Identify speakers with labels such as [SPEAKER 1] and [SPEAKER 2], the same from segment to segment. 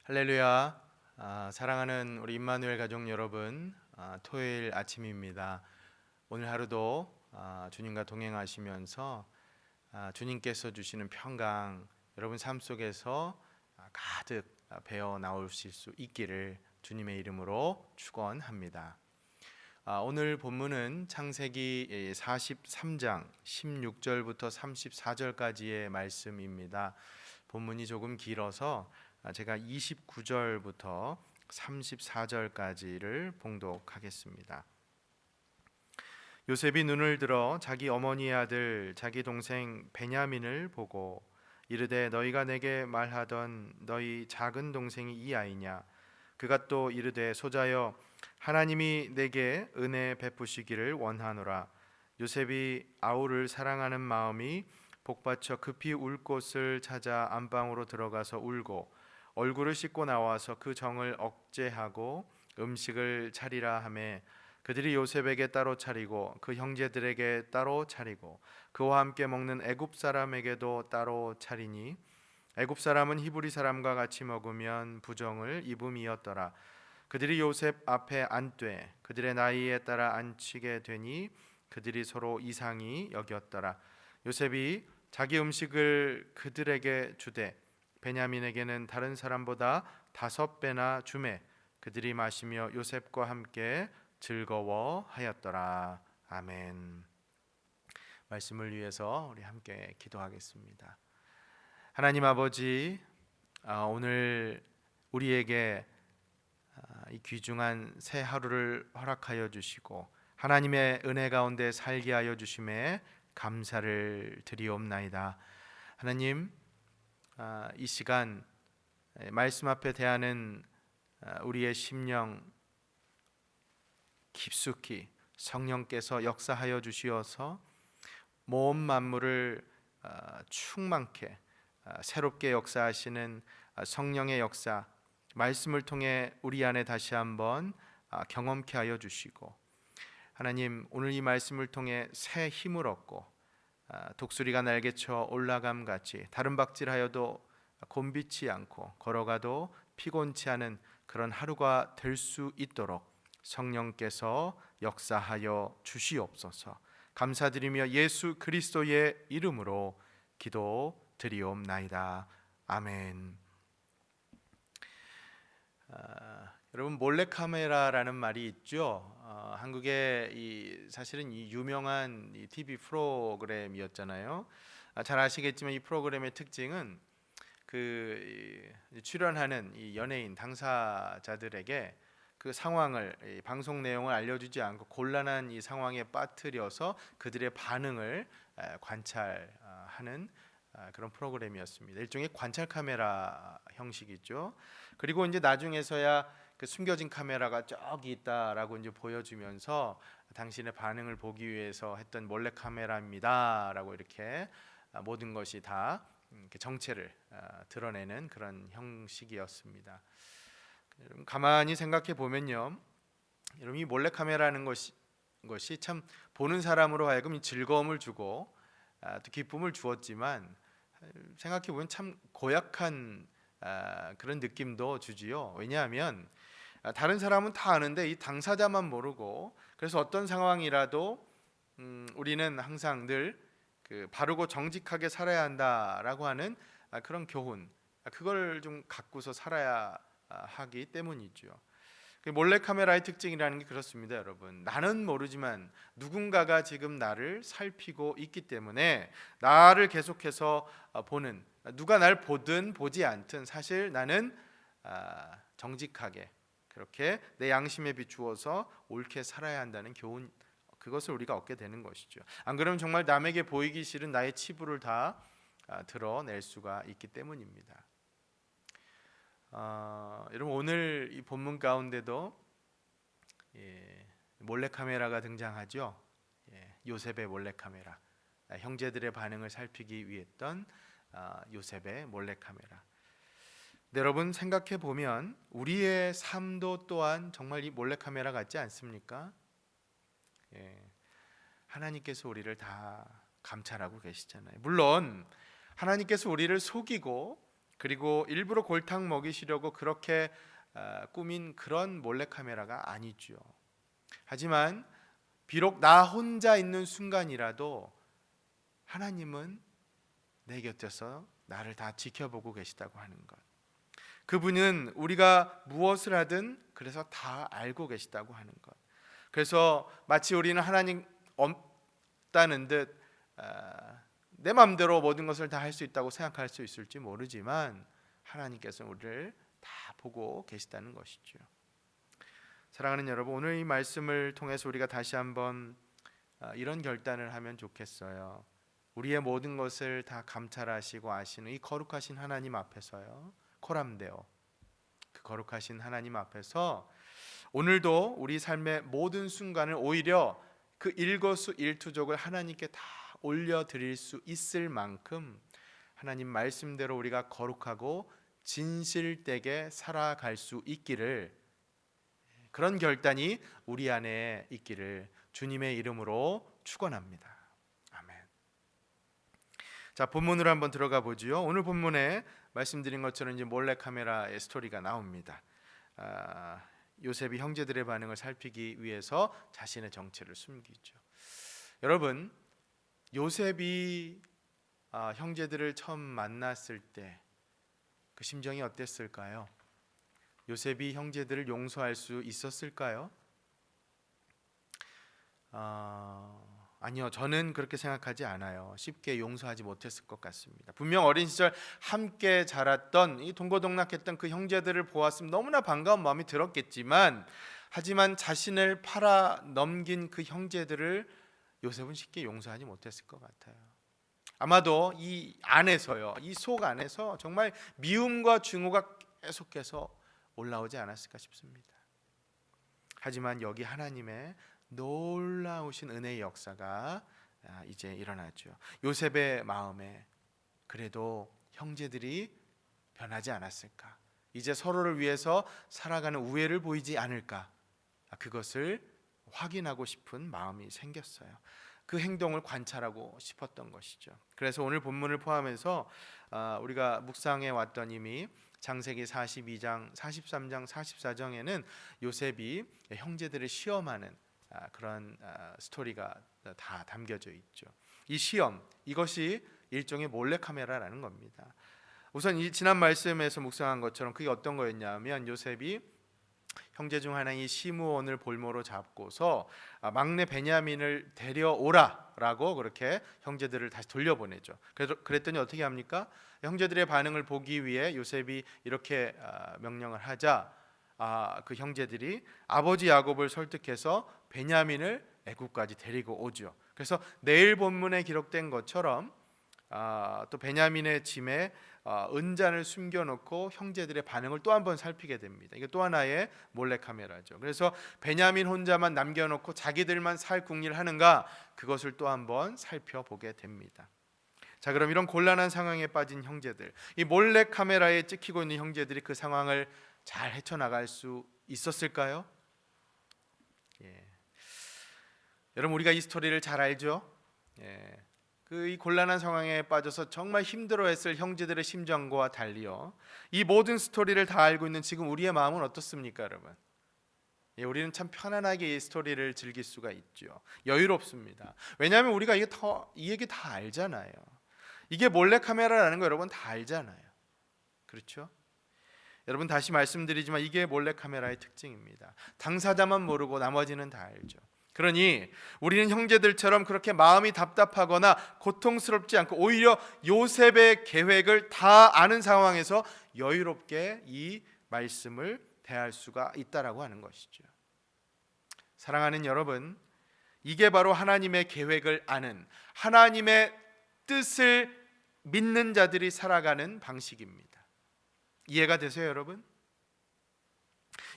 [SPEAKER 1] 할렐루야. 사랑하는 우리 임마누엘 가족 여러분, 토요일 아침입니다. 오늘 하루도 주님과 동행하시면서 주님께서 주시는 평강 여러분 삶 속에서 가득 배어 나오실 수 있기를 주님의 이름으로 축원합니다. 오늘 본문은 창세기 43장 16절부터 34절까지의 말씀입니다. 본문이 조금 길어서 제가 29절부터 34절까지를 봉독하겠습니다. 요셉이 눈을 들어 자기 어머니의 아들 자기 동생 베냐민을 보고 이르되 너희가 내게 말하던 너희 작은 동생이 이 아이냐. 그가 또 이르되 소자여 하나님이 내게 은혜 베푸시기를 원하노라. 요셉이 아우를 사랑하는 마음이 복받쳐 급히 울 곳을 찾아 안방으로 들어가서 울고 얼굴을 씻고 나와서 그 정을 억제하고 음식을 차리라 하매 그들이 요셉에게 따로 차리고 그 형제들에게 따로 차리고 그와 함께 먹는 애굽 사람에게도 따로 차리니 애굽 사람은 히브리 사람과 같이 먹으면 부정을 입음이었더라. 그들이 요셉 앞에 앉되 그들의 나이에 따라 앉히게 되니 그들이 서로 이상히 여겼더라. 요셉이 자기 음식을 그들에게 주되 베냐민에게는 다른 사람보다 5배나 주매 그들이 마시며 요셉과 함께 즐거워하였더라. 아멘. 말씀을 위해서 우리 함께 기도하겠습니다. 하나님 아버지, 오늘 우리에게 이 귀중한 새 하루를 허락하여 주시고 하나님의 은혜 가운데 살게 하여 주심에 감사를 드리옵나이다. 하나님, 이 시간 말씀 앞에 대하는 우리의 심령 깊숙이 성령께서 역사하여 주시어서 모든 만물을 충만케 새롭게 역사하시는 성령의 역사 말씀을 통해 우리 안에 다시 한번 경험케 하여 주시고 하나님 오늘 이 말씀을 통해 새 힘을 얻고 독수리가 날개쳐 올라감 같이 다른 박질하여도 곤비치 않고 걸어가도 피곤치 않은 그런 하루가 될 수 있도록 성령께서 역사하여 주시옵소서. 감사드리며 예수 그리스도의 이름으로 기도드리옵나이다. 아멘. 여러분 몰래카메라라는 말이 있죠. 한국의 사실은 이 유명한 이 TV 프로그램이었잖아요. 잘 아시겠지만 이 프로그램의 특징은 출연하는 이 연예인 당사자들에게 그 상황을 이 방송 내용을 알려주지 않고 곤란한 이 상황에 빠뜨려서 그들의 반응을 관찰하는 그런 프로그램이었습니다. 일종의 관찰 카메라 형식이죠. 그리고 이제 나중에서야 그 숨겨진 카메라가 저기 있다라고 이제 보여주면서 당신의 반응을 보기 위해서 했던 몰래 카메라입니다라고 이렇게 모든 것이 다 정체를 드러내는 그런 형식이었습니다. 여러분 가만히 생각해 보면요, 여러분 이 몰래 카메라라는 것이 참 보는 사람으로 하여금 즐거움을 주고 또 기쁨을 주었지만 생각해 보면 참 고약한 그런 느낌도 주지요. 왜냐하면 다른 사람은 다 아는데 이 당사자만 모르고 그래서 어떤 상황이라도 우리는 항상 늘 바르고 정직하게 살아야 한다라고 하는 그런 교훈 그걸 좀 갖고서 살아야 하기 때문이죠. 몰래카메라의 특징이라는 게 그렇습니다, 여러분. 나는 모르지만 누군가가 지금 나를 살피고 있기 때문에 나를 계속해서 보는 누가 날 보든 보지 않든 사실 나는 정직하게 그렇게 내 양심에 비추어서 옳게 살아야 한다는 교훈 그것을 우리가 얻게 되는 것이죠. 안 그러면 정말 남에게 보이기 싫은 나의 치부를 다 드러낼 수가 있기 때문입니다. 여러분 오늘 이 본문 가운데도 몰래카메라가 등장하죠. 요셉의 몰래카메라, 형제들의 반응을 살피기 위해 했던 요셉의 몰래카메라. 여러분 생각해 보면 우리의 삶도 또한 정말 이 몰래카메라 같지 않습니까? 하나님께서 우리를 다 감찰하고 계시잖아요. 물론 하나님께서 우리를 속이고 그리고 일부러 골탕 먹이시려고 그렇게 꾸민 그런 몰래카메라가 아니죠. 하지만 비록 나 혼자 있는 순간이라도 하나님은 내 곁에서 나를 다 지켜보고 계시다고 하는 것. 그분은 우리가 무엇을 하든 그래서 다 알고 계시다고 하는 것. 그래서 마치 우리는 하나님 없다는 듯 내 마음대로 모든 것을 다 할 수 있다고 생각할 수 있을지 모르지만 하나님께서 우리를 다 보고 계시다는 것이죠. 사랑하는 여러분, 오늘 이 말씀을 통해서 우리가 다시 한번 이런 결단을 하면 좋겠어요. 우리의 모든 것을 다 감찰하시고 아시는 이 거룩하신 하나님 앞에서요, 코람데오, 그 거룩하신 하나님 앞에서 오늘도 우리 삶의 모든 순간을 오히려 그 일거수일투족을 하나님께 다 올려드릴 수 있을 만큼 하나님 말씀대로 우리가 거룩하고 진실되게 살아갈 수 있기를, 그런 결단이 우리 안에 있기를 주님의 이름으로 축원합니다. 아멘. 자, 본문으로 한번 들어가 보지요. 오늘 본문에 말씀드린 것처럼 이제 몰래카메라의 스토리가 나옵니다. 요셉이 형제들의 반응을 살피기 위해서 자신의 정체를 숨기죠. 여러분, 요셉이 형제들을 처음 만났을 때 그 심정이 어땠을까요? 요셉이 형제들을 용서할 수 있었을까요? 아니요, 저는 그렇게 생각하지 않아요. 쉽게 용서하지 못했을 것 같습니다. 분명 어린 시절 함께 자랐던 이 동고동락했던 그 형제들을 보았으면 너무나 반가운 마음이 들었겠지만, 하지만 자신을 팔아 넘긴 그 형제들을 요셉은 쉽게 용서하지 못했을 것 같아요. 아마도 이 안에서요, 이 속 안에서 정말 미움과 증오가 계속해서 올라오지 않았을까 싶습니다. 하지만 여기 하나님의 놀라우신 은혜의 역사가 이제 일어나죠. 요셉의 마음에 그래도 형제들이 변하지 않았을까, 이제 서로를 위해서 살아가는 우애를 보이지 않을까, 그것을 확인하고 싶은 마음이 생겼어요. 그 행동을 관찰하고 싶었던 것이죠. 그래서 오늘 본문을 포함해서 우리가 묵상해 왔던 이미 창세기 42장, 43장, 44장에는 요셉이 형제들을 시험하는 그런 스토리가 다 담겨져 있죠. 이 시험, 이것이 일종의 몰래카메라라는 겁니다. 우선 이 지난 말씀에서 묵상한 것처럼 그게 어떤 거였냐면, 요셉이 형제 중 하나인 시므온을 볼모로 잡고서 막내 베냐민을 데려오라라고 그렇게 형제들을 다시 돌려보내죠. 그랬더니 어떻게 합니까? 형제들의 반응을 보기 위해 요셉이 이렇게 명령을 하자 그 형제들이 아버지 야곱을 설득해서 베냐민을 애굽까지 데리고 오죠. 그래서 내일 본문에 기록된 것처럼 또 베냐민의 짐에 은잔을 숨겨놓고 형제들의 반응을 또 한번 살피게 됩니다. 이게 또 하나의 몰래카메라죠. 그래서 베냐민 혼자만 남겨놓고 자기들만 살 궁리를 하는가, 그것을 또 한번 살펴보게 됩니다. 자, 그럼 이런 곤란한 상황에 빠진 형제들, 이 몰래카메라에 찍히고 있는 형제들이 그 상황을 잘 헤쳐나갈 수 있었을까요? 여러분, 우리가 이 스토리를 잘 알죠? 이 곤란한 상황에 빠져서 정말 힘들어했을 형제들의 심정과 달리요, 이 모든 스토리를 다 알고 있는 지금 우리의 마음은 어떻습니까, 여러분? 우리는 참 편안하게 이 스토리를 즐길 수가 있죠. 여유롭습니다. 왜냐하면 우리가 이 얘기 다 알잖아요. 이게 몰래카메라라는 거 여러분 다 알잖아요. 그렇죠? 여러분, 다시 말씀드리지만 이게 몰래카메라의 특징입니다. 당사자만 모르고 나머지는 다 알죠. 그러니 우리는 형제들처럼 그렇게 마음이 답답하거나 고통스럽지 않고 오히려 요셉의 계획을 다 아는 상황에서 여유롭게 이 말씀을 대할 수가 있다라고 하는 것이죠. 사랑하는 여러분, 이게 바로 하나님의 계획을 아는, 하나님의 뜻을 믿는 자들이 살아가는 방식입니다. 이해가 되세요, 여러분?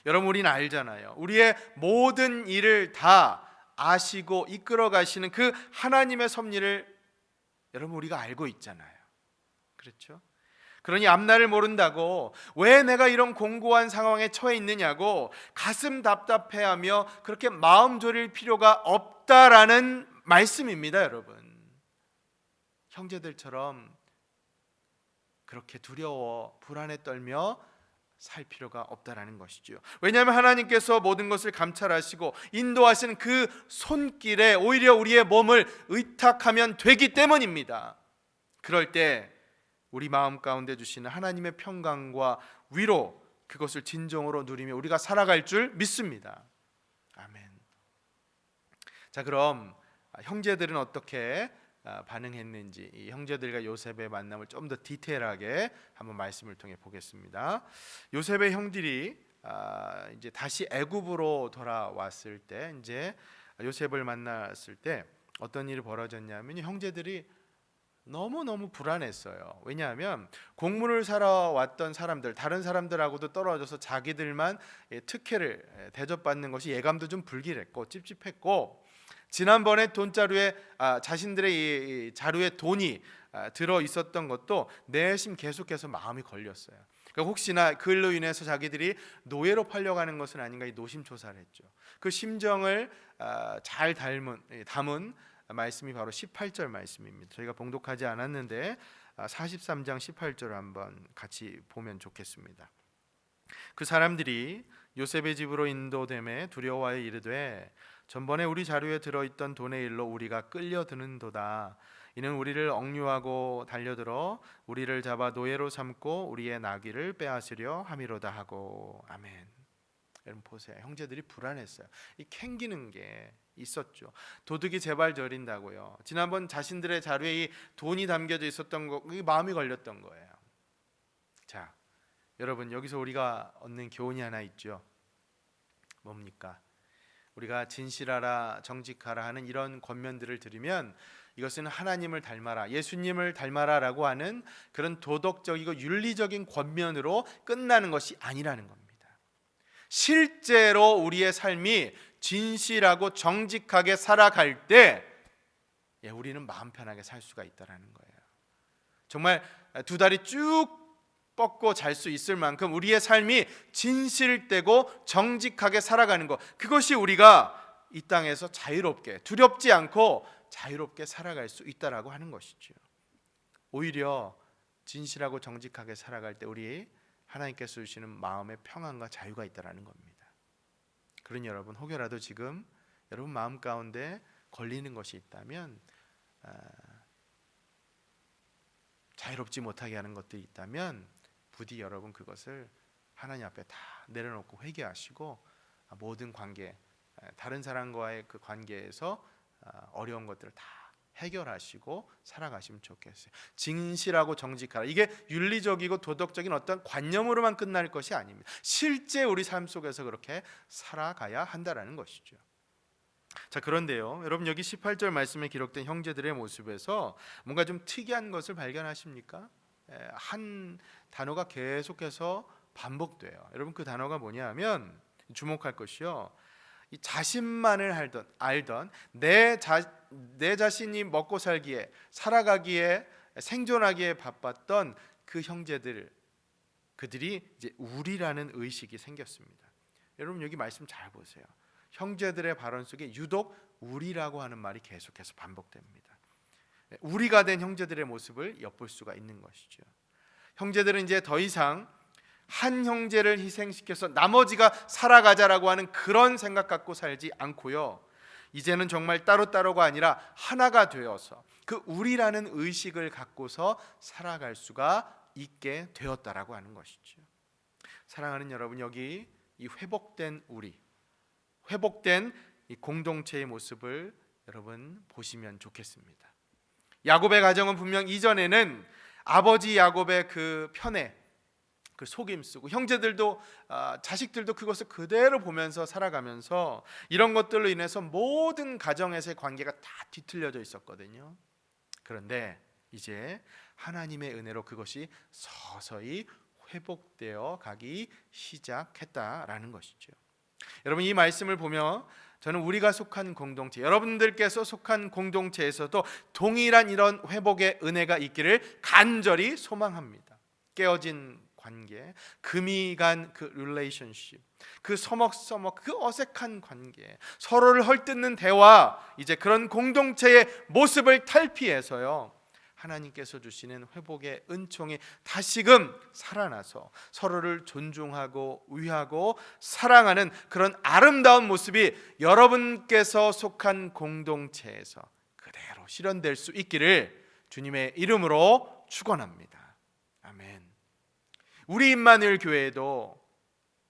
[SPEAKER 1] 여러분, 우리는 알잖아요. 우리의 모든 일을 다 아시고 이끌어 가시는 그 하나님의 섭리를 여러분 우리가 알고 있잖아요. 그렇죠? 그러니 앞날을 모른다고 왜 내가 이런 공고한 상황에 처해 있느냐고 가슴 답답해하며 그렇게 마음 졸일 필요가 없다라는 말씀입니다, 여러분. 형제들처럼 그렇게 두려워 불안에 떨며 살 필요가 없다라는 것이죠. 왜냐하면 하나님께서 모든 것을 감찰하시고 인도하시는 그 손길에 오히려 우리의 몸을 의탁하면 되기 때문입니다. 그럴 때 우리 마음 가운데 주시는 하나님의 평강과 위로, 그것을 진정으로 누리며 우리가 살아갈 줄 믿습니다. 아멘. 자, 그럼 형제들은 어떻게 반응했는지, 이 형제들과 요셉의 만남을 좀 더 디테일하게 한번 말씀을 통해 보겠습니다. 요셉의 형들이 이제 다시 애굽으로 돌아왔을 때, 이제 요셉을 만났을 때 어떤 일이 벌어졌냐면, 형제들이 너무너무 불안했어요. 왜냐하면 곡물을 사러 왔던 사람들, 다른 사람들하고도 떨어져서 자기들만 특혜를 대접받는 것이 예감도 좀 불길했고 찝찝했고, 지난번에 돈자루에 자신들의 이 자루에 돈이 들어 있었던 것도 내심 계속해서 마음이 걸렸어요. 그러니까 혹시나 그로 인해서 자기들이 노예로 팔려가는 것은 아닌가, 이 노심초사를 했죠. 그 심정을 잘 담은 말씀이 바로 18절 말씀입니다. 저희가 봉독하지 않았는데 43장 18절을 한번 같이 보면 좋겠습니다. 그 사람들이 요셉의 집으로 인도됨에 두려워하여 이르되, 전번에 우리 자루에 들어있던 돈의 일로 우리가 끌려드는도다. 이는 우리를 억류하고 달려들어 우리를 잡아 노예로 삼고 우리의 나귀를 빼앗으려 함이로다 하고. 아멘. 여러분 보세요. 형제들이 불안했어요. 이 캥기는 게 있었죠. 도둑이 제발 저린다고요. 지난번 자신들의 자루에 이 돈이 담겨져 있었던 거, 그게 마음이 걸렸던 거예요. 자, 여러분 여기서 우리가 얻는 교훈이 하나 있죠. 뭡니까? 우리가 진실하라 정직하라 하는 이런 권면들을 들으면 이것은 하나님을 닮아라, 예수님을 닮아라라고 하는 그런 도덕적이고 윤리적인 권면으로 끝나는 것이 아니라는 겁니다. 실제로 우리의 삶이 진실하고 정직하게 살아갈 때 우리는 마음 편하게 살 수가 있다라는 거예요. 정말 두 다리 쭉 뻗고 잘 수 있을 만큼 우리의 삶이 진실되고 정직하게 살아가는 것, 그것이 우리가 이 땅에서 자유롭게, 두렵지 않고 자유롭게 살아갈 수 있다라고 하는 것이죠. 오히려 진실하고 정직하게 살아갈 때 우리 하나님께서 주시는 마음의 평안과 자유가 있다라는 겁니다. 그러니 여러분, 혹여라도 지금 여러분 마음 가운데 걸리는 것이 있다면, 자유롭지 못하게 하는 것들이 있다면 부디 여러분 그것을 하나님 앞에 다 내려놓고 회개하시고, 모든 관계, 다른 사람과의 그 관계에서 어려운 것들을 다 해결하시고 살아가시면 좋겠어요. 진실하고 정직하라, 이게 윤리적이고 도덕적인 어떤 관념으로만 끝날 것이 아닙니다. 실제 우리 삶 속에서 그렇게 살아가야 한다라는 것이죠. 자, 그런데요, 여러분 여기 18절 말씀에 기록된 형제들의 모습에서 뭔가 좀 특이한 것을 발견하십니까? 한 단어가 계속해서 반복돼요. 여러분 그 단어가 뭐냐 하면, 주목할 것이요, 이 자신만을 알던 내 자신이 먹고 살기에, 살아가기에, 생존하기에 바빴던 그 형제들, 그들이 이제 우리라는 의식이 생겼습니다. 여러분 여기 말씀 잘 보세요. 형제들의 발언 속에 유독 우리라고 하는 말이 계속해서 반복됩니다. 우리가 된 형제들의 모습을 엿볼 수가 있는 것이죠. 형제들은 이제 더 이상 한 형제를 희생시켜서 나머지가 살아가자라고 하는 그런 생각 갖고 살지 않고요, 이제는 정말 따로따로가 아니라 하나가 되어서 그 우리라는 의식을 갖고서 살아갈 수가 있게 되었다라고 하는 것이죠. 사랑하는 여러분, 여기 이 회복된 우리, 회복된 이 공동체의 모습을 여러분 보시면 좋겠습니다. 야곱의 가정은 분명 이전에는 아버지 야곱의 그 편에 그 속임 쓰고, 형제들도 자식들도 그것을 그대로 보면서 살아가면서 이런 것들로 인해서 모든 가정에서의 관계가 다 뒤틀려져 있었거든요. 그런데 이제 하나님의 은혜로 그것이 서서히 회복되어 가기 시작했다라는 것이죠. 여러분 이 말씀을 보며 저는 우리가 속한 공동체, 여러분들께서 속한 공동체에서도 동일한 이런 회복의 은혜가 있기를 간절히 소망합니다. 깨어진 관계, 금이 간 그 릴레이션십, 그 서먹서먹 그 어색한 관계, 서로를 헐뜯는 대화, 이제 그런 공동체의 모습을 탈피해서요, 하나님께서 주시는 회복의 은총이 다시금 살아나서 서로를 존중하고 위하고 사랑하는 그런 아름다운 모습이 여러분께서 속한 공동체에서 그대로 실현될 수 있기를 주님의 이름으로 축원합니다. 아멘. 우리 임마누엘 교회에도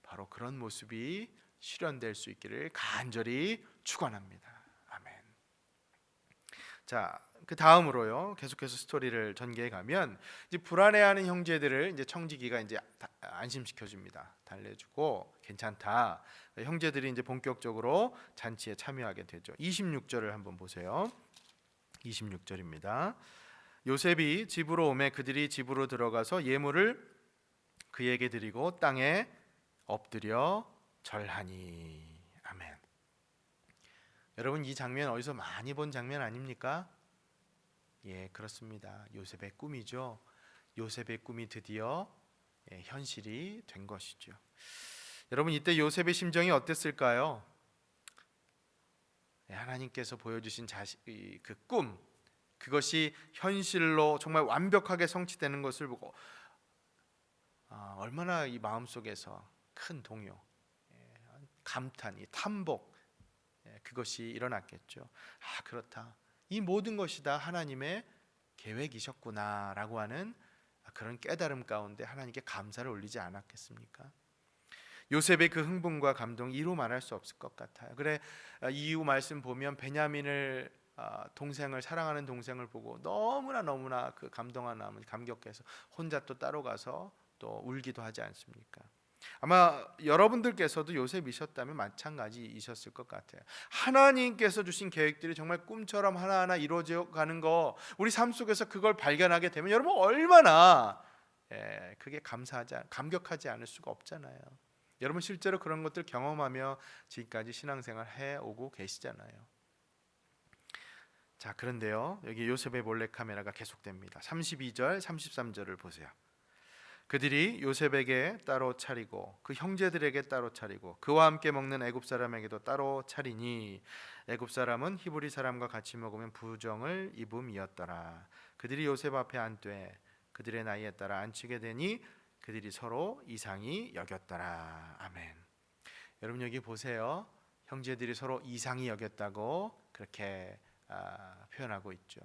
[SPEAKER 1] 바로 그런 모습이 실현될 수 있기를 간절히 축원합니다. 아멘. 자, 그 다음으로요. 계속해서 스토리를 전개해 가면 이제 불안해하는 형제들을 이제 청지기가 이제 안심시켜 줍니다. 달래주고 괜찮다. 형제들이 이제 본격적으로 잔치에 참여하게 되죠. 26절을 한번 보세요. 26절입니다. 요셉이 집으로 오매 그들이 집으로 들어가서 예물을 그에게 드리고 땅에 엎드려 절하니. 아멘. 여러분, 이 장면 어디서 많이 본 장면 아닙니까? 예, 그렇습니다. 요셉의 꿈이죠. 요셉의 꿈이 드디어 현실이 된 것이죠. 여러분, 이때 요셉의 심정이 어땠을까요? 하나님께서 보여주신 그 꿈, 그것이 현실로 정말 완벽하게 성취되는 것을 보고 얼마나 이 마음속에서 큰 동요, 감탄, 이 탐복, 그것이 일어났겠죠. 그렇다. 이 모든 것이 다 하나님의 계획이셨구나라고 하는 그런 깨달음 가운데 하나님께 감사를 올리지 않았겠습니까? 요셉의 그 흥분과 감동 이루 말할 수 없을 것 같아요. 그래, 이후 말씀 보면 베냐민을 동생을 사랑하는 동생을 보고 너무나 그 감동한 마음을 감격해서 혼자 또 따로 가서 또 울기도 하지 않습니까? 아마 여러분들께서도 요셉이셨다면 마찬가지이셨을 것 같아요. 하나님께서 주신 계획들이 정말 꿈처럼 하나하나 이루어져 가는 거, 우리 삶 속에서 그걸 발견하게 되면 여러분 얼마나 그게 감격하지 않을 수가 없잖아요. 여러분 실제로 그런 것들 경험하며 지금까지 신앙생활 해오고 계시잖아요. 자, 그런데요, 여기 요셉의 몰래카메라가 계속됩니다. 32절, 33절을 보세요. 그들이 요셉에게 따로 차리고 그 형제들에게 따로 차리고 그와 함께 먹는 애굽 사람에게도 따로 차리니 애굽 사람은 히브리 사람과 같이 먹으면 부정을 입음이었더라. 그들이 요셉 앞에 앉되 그들의 나이에 따라 앉히게 되니 그들이 서로 이상히 여겼더라. 아멘. 여러분 여기 보세요. 형제들이 서로 이상히 여겼다고 그렇게 표현하고 있죠.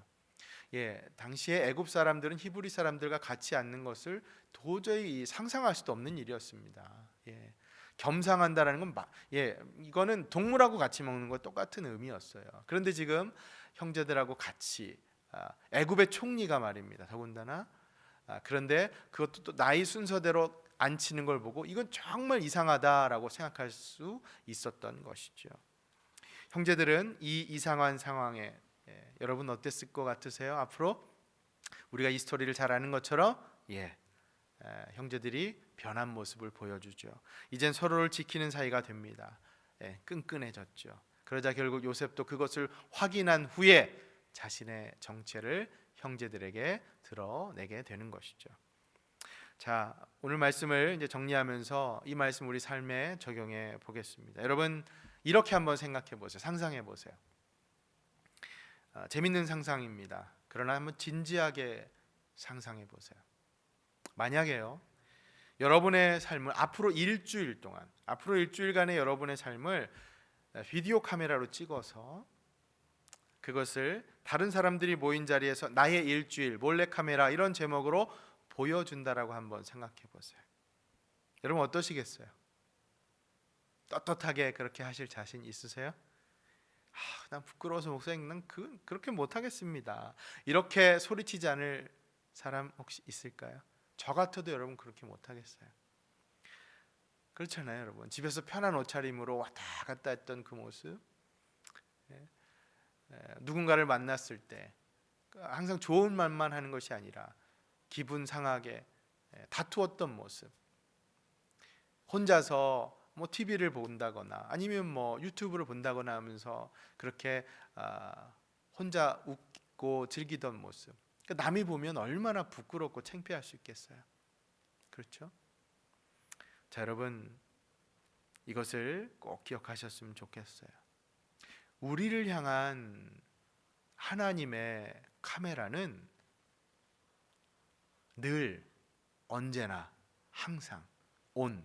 [SPEAKER 1] 예, 당시에 애굽 사람들은 히브리 사람들과 같이 앉는 것을 도저히 상상할 수도 없는 일이었습니다. 예, 겸상한다라는 건 이거는 동물하고 같이 먹는 것 똑같은 의미였어요. 그런데 지금 형제들하고 같이 애굽의 총리가 말입니다. 더군다나 그런데 그것도 또 나이 순서대로 앉히는 걸 보고 이건 정말 이상하다라고 생각할 수 있었던 것이죠. 형제들은 이 이상한 상황에 여러분 어땠을 것 같으세요? 앞으로 우리가 이 스토리를 잘 아는 것처럼 형제들이 변한 모습을 보여주죠. 이젠 서로를 지키는 사이가 됩니다. 끈끈해졌죠. 그러자 결국 요셉도 그것을 확인한 후에 자신의 정체를 형제들에게 드러내게 되는 것이죠. 자, 오늘 말씀을 이제 정리하면서 이 말씀 우리 삶에 적용해 보겠습니다. 여러분 이렇게 한번 생각해 보세요. 상상해 보세요. 재밌는 상상입니다. 그러나 한번 진지하게 상상해 보세요. 만약에요, 여러분의 삶을 앞으로 일주일간의 여러분의 삶을 비디오 카메라로 찍어서 그것을 다른 사람들이 모인 자리에서 나의 일주일 몰래카메라 이런 제목으로 보여준다라고 한번 생각해 보세요. 여러분 어떠시겠어요? 떳떳하게 그렇게 하실 자신 있으세요? 난 부끄러워서 목사님 난 그렇게 못하겠습니다. 이렇게 소리치지 않을 사람 혹시 있을까요? 저 같아도 여러분 그렇게 못하겠어요. 그렇잖아요, 여러분. 집에서 편한 옷차림으로 왔다 갔다 했던 그 모습, 누군가를 만났을 때 항상 좋은 말만 하는 것이 아니라 기분 상하게 다투었던 모습, 혼자서 뭐 TV를 본다거나 아니면 뭐 유튜브를 본다거나 하면서 그렇게 혼자 웃고 즐기던 모습, 그러니까 남이 보면 얼마나 부끄럽고 창피할 수 있겠어요. 그렇죠? 자, 여러분 이것을 꼭 기억하셨으면 좋겠어요. 우리를 향한 하나님의 카메라는 늘 언제나 항상 온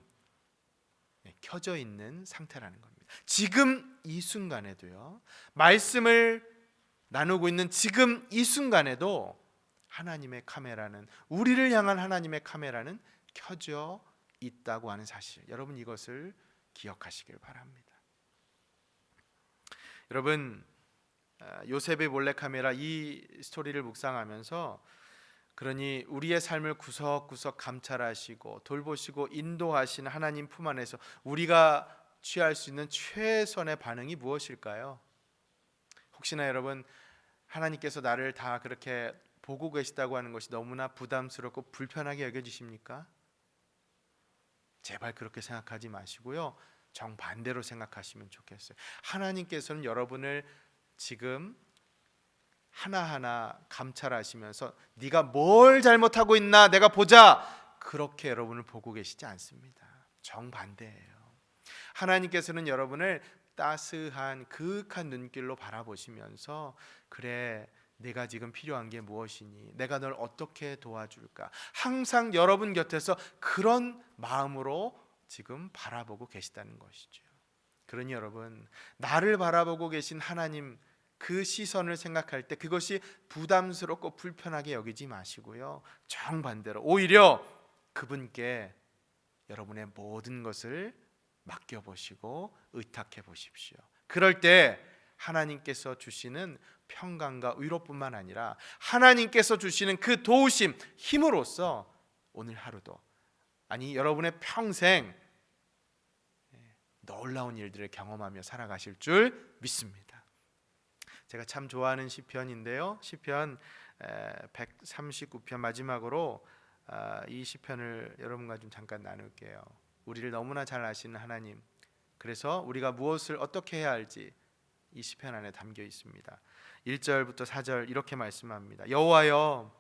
[SPEAKER 1] 켜져 있는 상태라는 겁니다. 지금 이 순간에도요, 말씀을 나누고 있는 지금 이 순간에도 하나님의 카메라는, 우리를 향한 하나님의 카메라는 켜져 있다고 하는 사실, 여러분 이것을 기억하시길 바랍니다. 여러분, 요셉의 몰래카메라 이 스토리를 묵상하면서, 그러니 우리의 삶을 구석구석 감찰하시고 돌보시고 인도하시는 하나님 품 안에서 우리가 취할 수 있는 최선의 반응이 무엇일까요? 혹시나 여러분, 하나님께서 나를 다 그렇게 보고 계시다고 하는 것이 너무나 부담스럽고 불편하게 여겨지십니까? 제발 그렇게 생각하지 마시고요, 정반대로 생각하시면 좋겠어요. 하나님께서는 여러분을 지금 하나하나 감찰하시면서 네가 뭘 잘못하고 있나 내가 보자, 그렇게 여러분을 보고 계시지 않습니다. 정반대예요. 하나님께서는 여러분을 따스한 그윽한 눈길로 바라보시면서, 그래, 내가 지금 필요한 게 무엇이니, 내가 널 어떻게 도와줄까, 항상 여러분 곁에서 그런 마음으로 지금 바라보고 계시다는 것이죠. 그러니 여러분, 나를 바라보고 계신 하나님 그 시선을 생각할 때 그것이 부담스럽고 불편하게 여기지 마시고요, 정반대로 오히려 그분께 여러분의 모든 것을 맡겨보시고 의탁해 보십시오. 그럴 때 하나님께서 주시는 평강과 위로뿐만 아니라 하나님께서 주시는 그 도우심, 힘으로써 오늘 하루도, 아니 여러분의 평생 놀라운 일들을 경험하며 살아가실 줄 믿습니다. 제가 참 좋아하는 시편인데요, 시편 139편 마지막으로 이 시편을 여러분과 좀 잠깐 나눌게요. 우리를 너무나 잘 아시는 하나님, 그래서 우리가 무엇을 어떻게 해야 할지 이 시편 안에 담겨 있습니다. 1절부터 4절 이렇게 말씀합니다. 여호와여,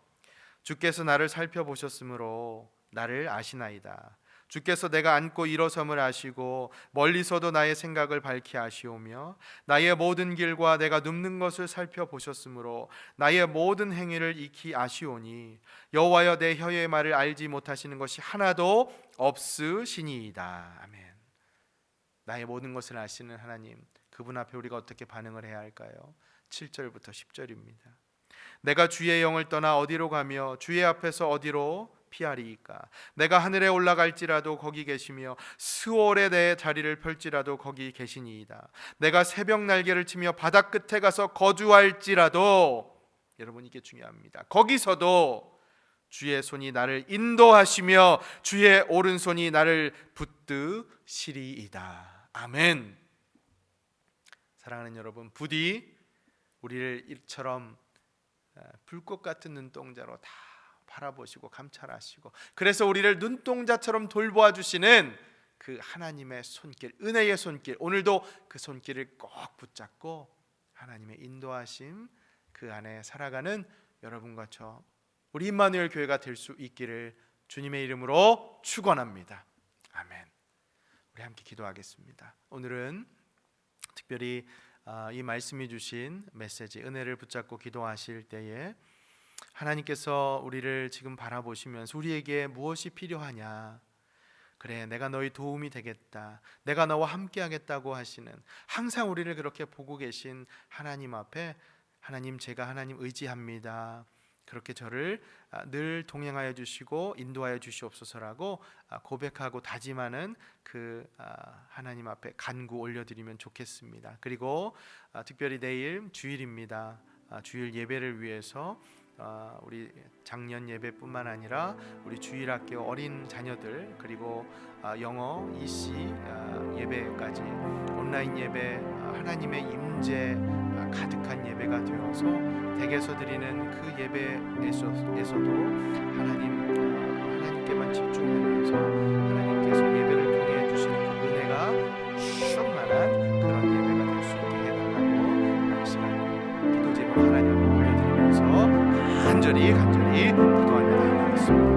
[SPEAKER 1] 주께서 나를 살펴보셨으므로 나를 아시나이다. 주께서 내가 앉고 일어섬을 아시고 멀리서도 나의 생각을 밝히 아시오며 나의 모든 길과 내가 눕는 것을 살펴보셨으므로 나의 모든 행위를 익히 아시오니 여호와여, 내 혀의 말을 알지 못하시는 것이 하나도 없으시니이다. 아멘. 나의 모든 것을 아시는 하나님, 그분 앞에 우리가 어떻게 반응을 해야 할까요? 7절부터 10절입니다. 내가 주의 영을 떠나 어디로 가며 주의 앞에서 어디로 피하리이까? 내가 하늘에 올라갈지라도 거기 계시며 스올에 내 자리를 펼지라도 거기 계시니이다. 내가 새벽 날개를 치며 바다 끝에 가서 거주할지라도, 여러분 이게 중요합니다, 거기서도 주의 손이 나를 인도하시며 주의 오른손이 나를 붙드시리이다. 아멘. 사랑하는 여러분, 부디 우리를 이처럼 불꽃 같은 눈동자로 다 바라보시고 감찰하시고, 그래서 우리를 눈동자처럼 돌보아 주시는 그 하나님의 손길, 은혜의 손길, 오늘도 그 손길을 꼭 붙잡고 하나님의 인도하심 그 안에 살아가는 여러분과 저 우리 임마누엘 교회가 될 수 있기를 주님의 이름으로 축원합니다. 아멘. 우리 함께 기도하겠습니다. 오늘은 특별히 이 말씀이 주신 메시지, 은혜를 붙잡고 기도하실 때에 하나님께서 우리를 지금 바라보시면서 우리에게 무엇이 필요하냐, 그래 내가 너희 도움이 되겠다, 내가 너와 함께 하겠다고 하시는, 항상 우리를 그렇게 보고 계신 하나님 앞에, 하나님 제가 하나님 의지합니다, 그렇게 저를 늘 동행하여 주시고 인도하여 주시옵소서라고 고백하고 다짐하는 그 하나님 앞에 간구 올려드리면 좋겠습니다. 그리고 특별히 내일 주일입니다. 주일 예배를 위해서 우리 작년 예배뿐만 아니라 우리 주일학교 어린 자녀들, 그리고 영어 EC 예배까지 온라인 예배, 하나님의 임재 가득한 예배가 되어서 댁에서 드리는 그 예배에서도 하나님께만 집중하면서 하나님께서 예배를 통해 주시는 그 은혜가 충만한 그런 예배가 될 수 있게 해달라고 이 시간에 기도 제목 하나님 앞에 올려드리면서 간절히 기도하며 나아가겠습니다.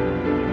[SPEAKER 1] 감사합니다.